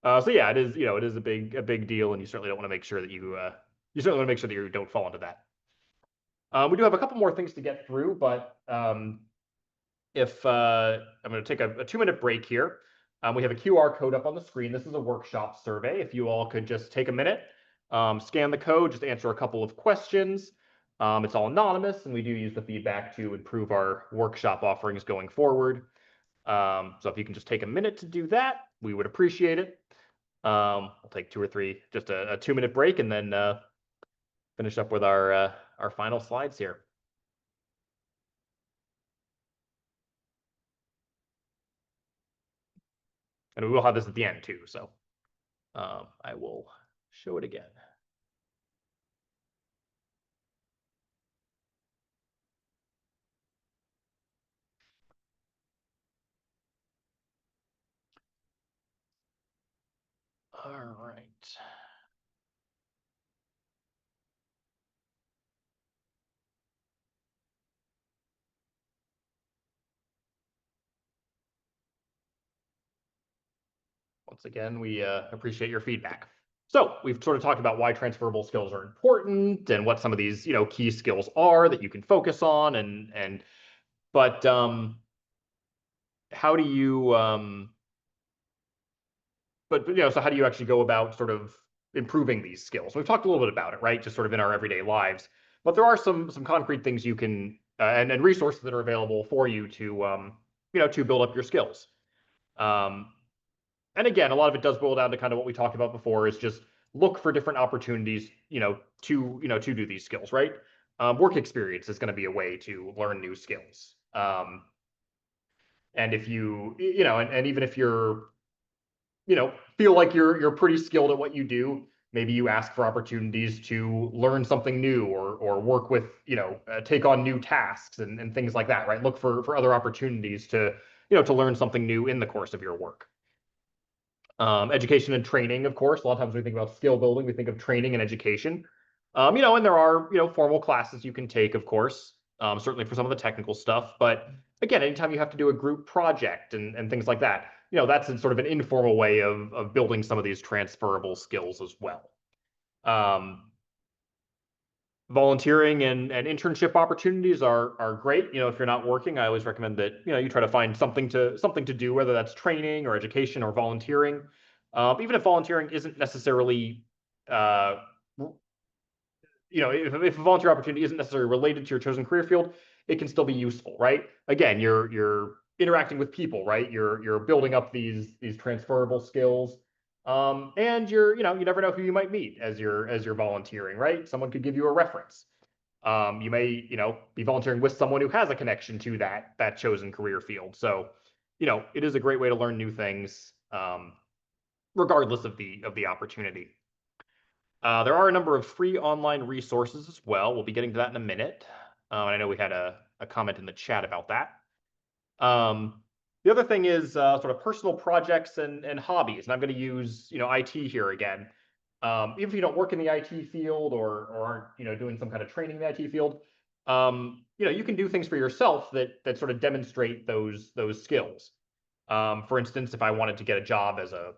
So yeah, it is a big deal, and you certainly want to make sure that you don't fall into that. We do have a couple more things to get through, but if I'm going to take a 2-minute break here. We have a QR code up on the screen. This is a workshop survey. If you all could just take a minute, scan the code, just answer a couple of questions. It's all anonymous, and we do use the feedback to improve our workshop offerings going forward. So if you can just take a minute to do that, we would appreciate it. We'll take 2 or 3, just a 2-minute break, and then finish up with our final slides here. And we will have this at the end too, so I will show it again. All right. Once again, we appreciate your feedback. So we've sort of talked about why transferable skills are important and what some of these key skills are that you can focus on, but how do you so how do you actually go about sort of improving these skills? We've talked a little bit about it, right? Just sort of in our everyday lives. but there are some concrete things you can and resources that are available for you to to build up your skills. Um, and again, a lot of it does boil down to kind of what we talked about before, is just look for different opportunities, to do these skills, right? Work experience is going to be a way to learn new skills. And if and even if you're, feel like you're pretty skilled at what you do, maybe you ask for opportunities to learn something new, or work with, take on new tasks and things like that, right? Look for other opportunities to, to learn something new in the course of your work. Education and training, of course. A lot of times when we think about skill building, we think of training and education. And there are, formal classes you can take, of course, certainly for some of the technical stuff. But again, anytime you have to do a group project and things like that, that's sort of an informal way of building some of these transferable skills as well. Um, Volunteering and internship opportunities are great. If you're not working, I always recommend that you try to find something to do, whether that's training or education or volunteering. Even if volunteering isn't necessarily uh, if a volunteer opportunity isn't necessarily related to your chosen career field, it can still be useful, right? Again, you're interacting with people, right? You're building up these transferable skills. And you never know who you might meet as you're volunteering, right? Someone could give you a reference. You may, be volunteering with someone who has a connection to that chosen career field. So, it is a great way to learn new things, regardless of the opportunity. There are a number of free online resources as well. We'll be getting to that in a minute. And I know we had a comment in the chat about that. The other thing is sort of personal projects and hobbies. And I'm going to use, IT here again. Even if you don't work in the IT field, or aren't, doing some kind of training in the IT field, you can do things for yourself that sort of demonstrate those skills. For instance, if I wanted to get a job as a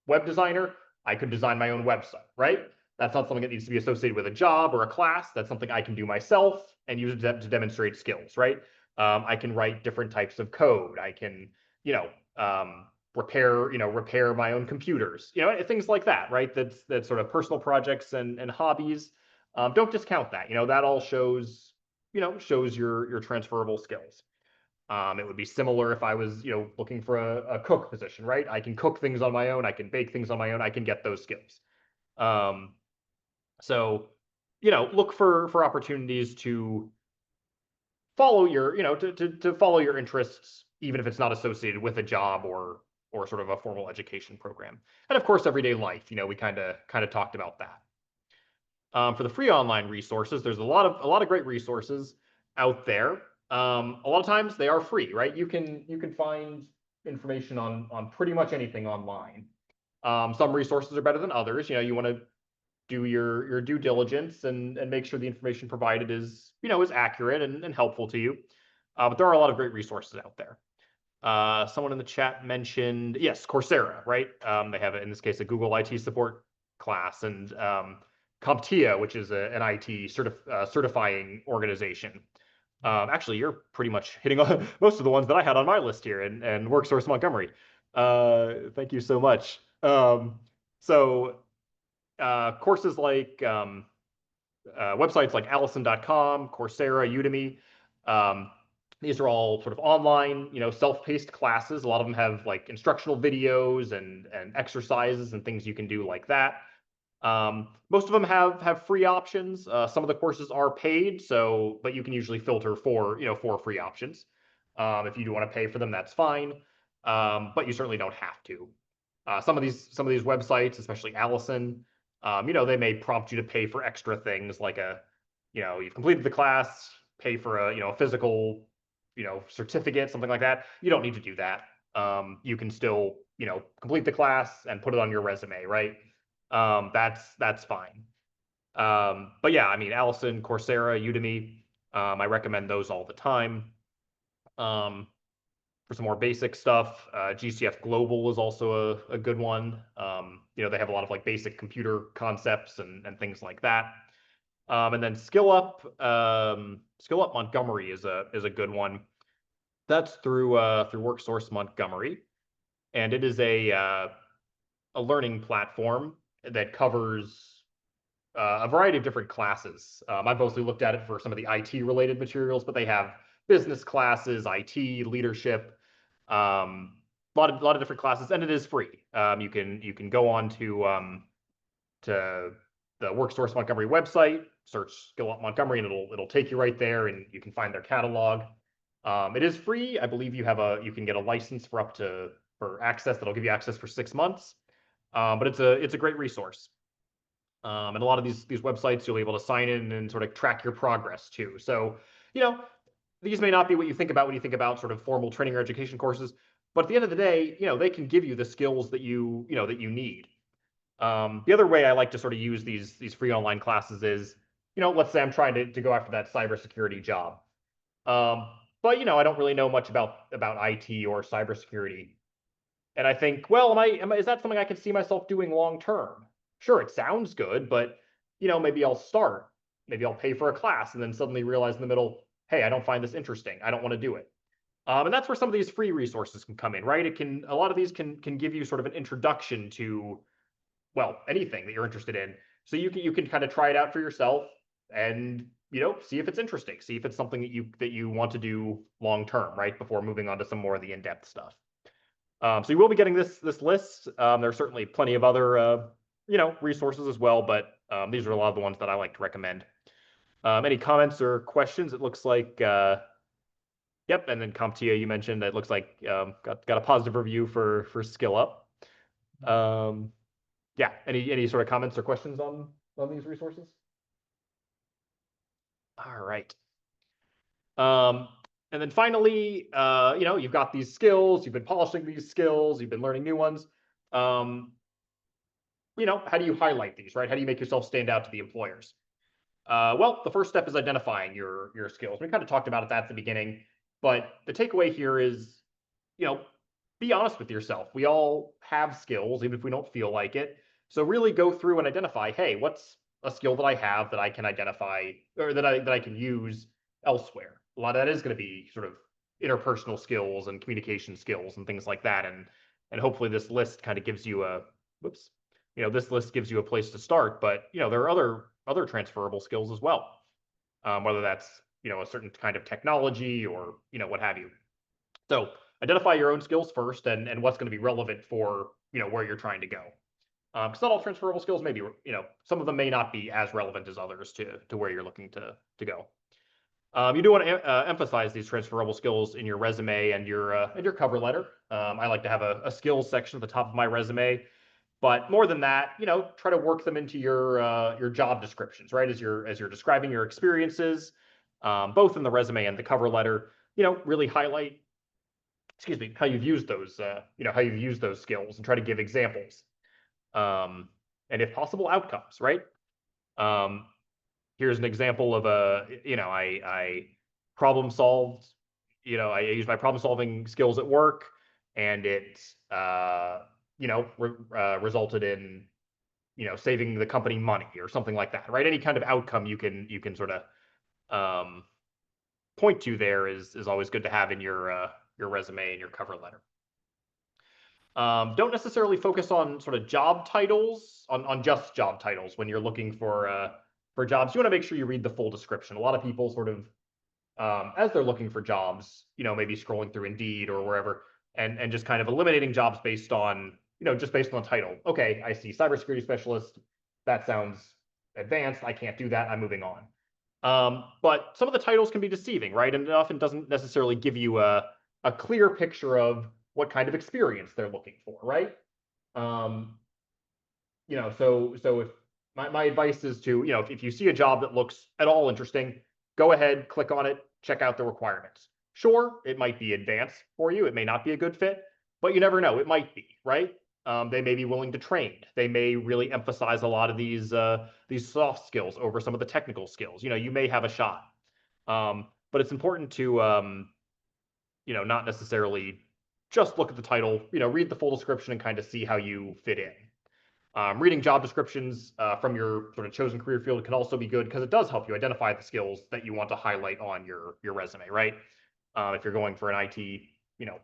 web designer, I could design my own website, right? That's not something that needs to be associated with a job or a class. That's something I can do myself and use it to demonstrate skills, right? I can write different types of code. I can, repair my own computers, things like that, right? That's sort of personal projects and hobbies. Don't discount that. That all shows your transferable skills. It would be similar if I was, looking for a cook position, right? I can cook things on my own. I can bake things on my own. I can get those skills. Um, so, look for opportunities to follow your, to follow your interests, even if it's not associated with a job or sort of a formal education program. And of course, everyday life. We kind of talked about that. For the free online resources, there's a lot of great resources out there. A lot of times they are free, right? You can find information on pretty much anything online. Some resources are better than others. You want to do your due diligence and make sure the information provided is accurate and helpful to you. But there are a lot of great resources out there. Someone in the chat mentioned, yes, Coursera, right? They have, in this case, a Google IT support class, and CompTIA, which is an IT certifying organization. Actually, you're pretty much hitting on most of the ones that I had on my list here, and WorkSource Montgomery. Thank you so much. So courses like websites like Allison.com, Coursera, Udemy. These are all sort of online, self-paced classes. A lot of them have like instructional videos and exercises and things you can do like that. Most of them have free options. Some of the courses are paid, but you can usually filter for free options. If you do want to pay for them, that's fine. But you certainly don't have to. Some of these websites, especially Allison, they may prompt you to pay for extra things like you've completed the class, pay for a physical, certificate, something like that. You don't need to do that. You can still, complete the class and put it on your resume, right? That's fine. But yeah, I mean, Allison, Coursera, Udemy, I recommend those all the time. For some more basic stuff, GCF Global is also a good one. They have a lot of like basic computer concepts and things like that. And then Skill Up Montgomery is a good one. That's through WorkSource Montgomery, and it is a learning platform that covers a variety of different classes. I've mostly looked at it for some of the IT related materials, but they have business classes, IT, leadership, a lot of different classes, and it is free. You can go on to the WorkSource Montgomery website, search Skill Up Montgomery, and it'll take you right there, and you can find their catalog. It is free. I believe you can get a license for access that'll give you access for 6 months. But it's a great resource. And a lot of these websites you'll be able to sign in and sort of track your progress too. So, you know, these may not be what you think about when you think about sort of formal training or education courses, but at the end of the day, they can give you the skills that you need. The other way I like to sort of use these free online classes is, let's say I'm trying to go after that cybersecurity job. Um, but I don't really know much about IT or cybersecurity. And I think, well, is that something I can see myself doing long term? Sure, it sounds good, but maybe I'll start. Maybe I'll pay for a class and then suddenly realize in the middle, hey, I don't find this interesting. I don't want to do it. And that's where some of these free resources can come in, right? A lot of these can give you sort of an introduction to, well, anything that you're interested in. So you can kind of try it out for yourself and see if it's interesting, see if it's something that you want to do long term, right? Before moving on to some more of the in-depth stuff. So you will be getting this list. There's certainly plenty of other resources as well, but these are a lot of the ones that I like to recommend. Any comments or questions? It looks like yep, and then CompTIA you mentioned. It looks like got a positive review for Skill Up. Yeah, any sort of comments or questions on these resources? All right. And then finally, you've got these skills, you've been polishing these skills, you've been learning new ones. Um, how do you highlight these, right? How do you make yourself stand out to the employers? Well, the first step is identifying your skills. We kind of talked about that at the beginning, but the takeaway here is, you know, be honest with yourself. We all have skills, even if we don't feel like it. So really go through and identify, hey, what's a skill that I have that I can identify or that I can use elsewhere. A lot of that is going to be sort of interpersonal skills and communication skills and things like that. And hopefully this list kind of gives you a whoops, this list gives you a place to start. But there are other transferable skills as well, whether that's a certain kind of technology or what have you. So identify your own skills first and what's going to be relevant for where you're trying to go. Because not all transferable skills may be, some of them may not be as relevant as others to where you're looking to go. You do want to emphasize these transferable skills in your resume and your cover letter. I like to have a skills section at the top of my resume, but more than that, try to work them into your job descriptions, right? As you're describing your experiences, both in the resume and the cover letter, really highlight, excuse me, how you've used those skills and try to give examples, and if possible, outcomes, right? Um, Here's an example of I problem solved, I used my problem solving skills at work, and it resulted in saving the company money or something like that, right? Any kind of outcome you can sort of point to there is always good to have in your resume and your cover letter. Don't necessarily focus on sort of job titles, on just job titles when you're looking for jobs. You want to make sure you read the full description. A lot of people sort of, as they're looking for jobs, maybe scrolling through Indeed or wherever, and just kind of eliminating jobs based on, just based on the title. Okay, I see cybersecurity specialist. That sounds advanced. I can't do that. I'm moving on. But some of the titles can be deceiving, right? And it often doesn't necessarily give you a clear picture of what kind of experience they're looking for, right? Um, so if my advice is to, if you see a job that looks at all interesting, go ahead, click on it, check out the requirements. Sure, it might be advanced for you. It may not be a good fit, but you never know. It might be, right? They may be willing to train. They may really emphasize a lot of these soft skills over some of the technical skills. You may have a shot. But it's important to not necessarily just look at the title, read the full description and kind of see how you fit in. Reading job descriptions from your sort of chosen career field can also be good because it does help you identify the skills that you want to highlight on your resume, right? If you're going for an IT,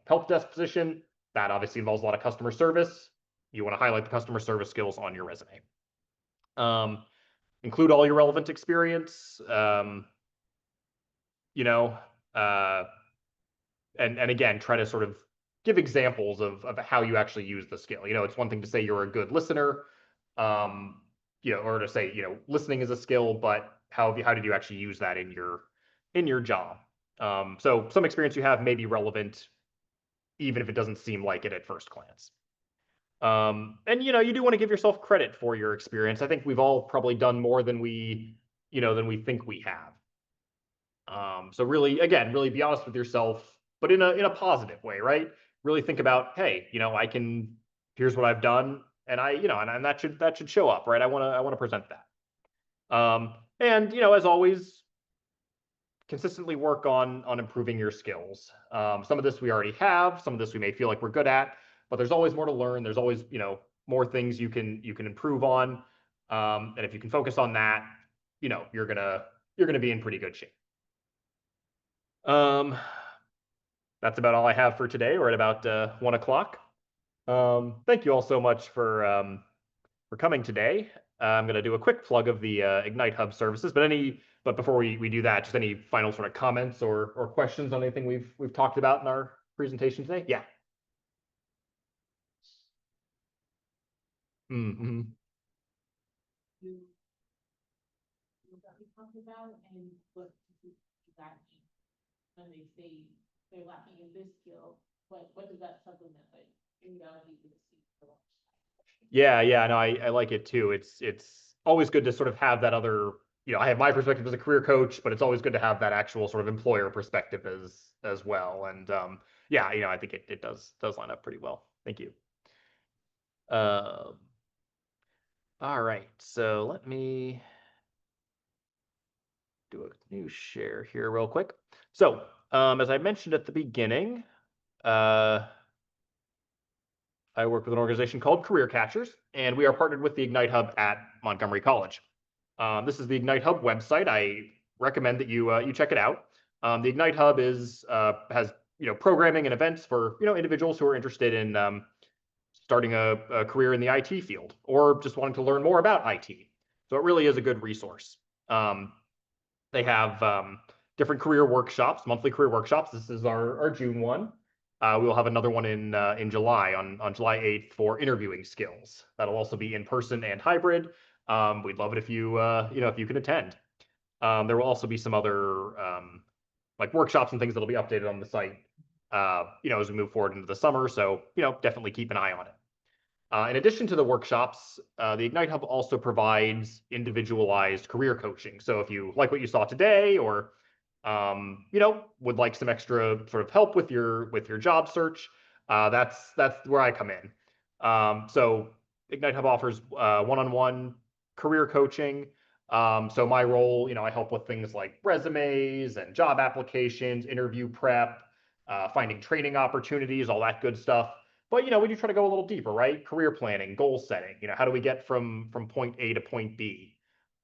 help desk position, that obviously involves a lot of customer service. You want to highlight the customer service skills on your resume. include all your relevant experience. You know, uh, and again, try to sort of give examples of how you actually use the skill. It's one thing to say you're a good listener, um, or to say, listening is a skill, but how did you actually use that in your job? So some experience you have may be relevant, even if it doesn't seem like it at first glance. And you do want to give yourself credit for your experience. I think we've all probably done more than we think we have. So really, again, really be honest with yourself, but in a positive way, right? Really think about, hey, here's what I've done, and and that should show up, right? I want to present that. And as always, consistently work on improving your skills. Some of this we already have, some of this we may feel like we're good at, but there's always more to learn. There's always more things you can improve on, and if you can focus on that, you're gonna be in pretty good shape. Um, that's about all I have for today. We're at about 1 o'clock. Thank you all so much for coming today. I'm going to do a quick plug of the Ignite Hub services, but before we do that, just any final sort of comments or questions on anything we've talked about in our presentation today? Yeah. Mm-hmm. you that we talked about and what does that mean when they say they're lacking in this skill, what does that supplement with in reality to the skill? Yeah, no, I like it too. It's always good to sort of have that other, I have my perspective as a career coach, but it's always good to have that actual sort of employer perspective as well. And yeah, I think it does line up pretty well. Thank you. Um, all right, so let me do a new share here real quick. So, as I mentioned at the beginning, uh, I work with an organization called Career Catchers, and we are partnered with the Ignite Hub at Montgomery College. This is the Ignite Hub website. I recommend that you check it out. The Ignite Hub has programming and events for individuals who are interested in starting a career in the IT field or just wanting to learn more about IT. So it really is a good resource. They have different career workshops, monthly career workshops. This is our June one. We will have another one in July on July 8th for interviewing skills. That'll also be in person and hybrid. We'd love it if if you can attend. There will also be some other like workshops and things that'll be updated on the site as we move forward into the summer. So definitely keep an eye on it. In addition to the workshops, the Ignite Hub also provides individualized career coaching. So if you like what you saw today, or would like some extra sort of help with your job search, that's where I come in. So Ignite Hub offers one-on-one career coaching. So my role, I help with things like resumes and job applications, interview prep, finding training opportunities, all that good stuff. But we do try to go a little deeper, right? Career planning, goal setting. How do we get from point A to point B?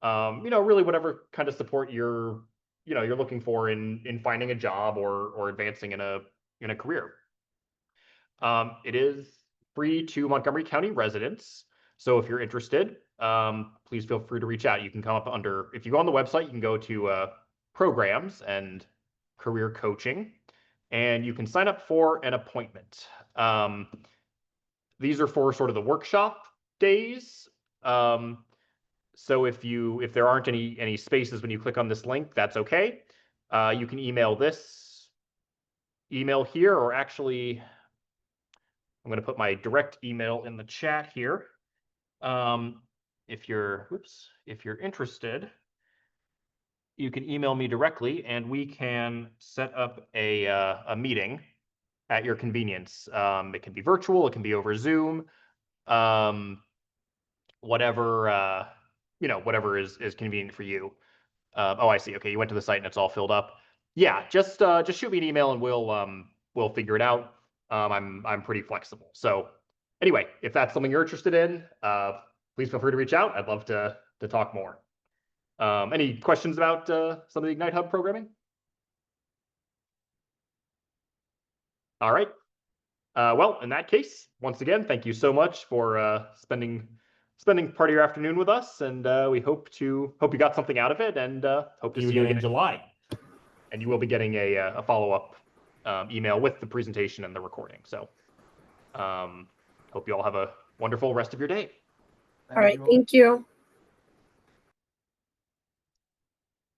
Really whatever kind of support you're looking for in finding a job or advancing in a career. It is free to Montgomery County residents. So if you're interested, please feel free to reach out. You can come up if you go on the website, you can go to programs and career coaching, and you can sign up for an appointment. These are for sort of the workshop days. So if there aren't any spaces when you click on this link, that's okay. You can email this email here, or actually, I'm going to put my direct email in the chat here. If you're interested, you can email me directly, and we can set up a meeting at your convenience. It can be virtual, it can be over Zoom, whatever whatever is convenient for you. Oh, I see. Okay, you went to the site and it's all filled up. Yeah, just shoot me an email and we'll figure it out. I'm pretty flexible. So anyway, if that's something you're interested in, please feel free to reach out. I'd love to talk more. Any questions about some of the Ignite Hub programming? All right. Well, in that case, once again, thank you so much for spending spending part of your afternoon with us, and we hope you got something out of it, and hope to See you see you again in again. July. And you will be getting a follow-up email with the presentation and the recording. So hope you all have a wonderful rest of your day. All right, thank you.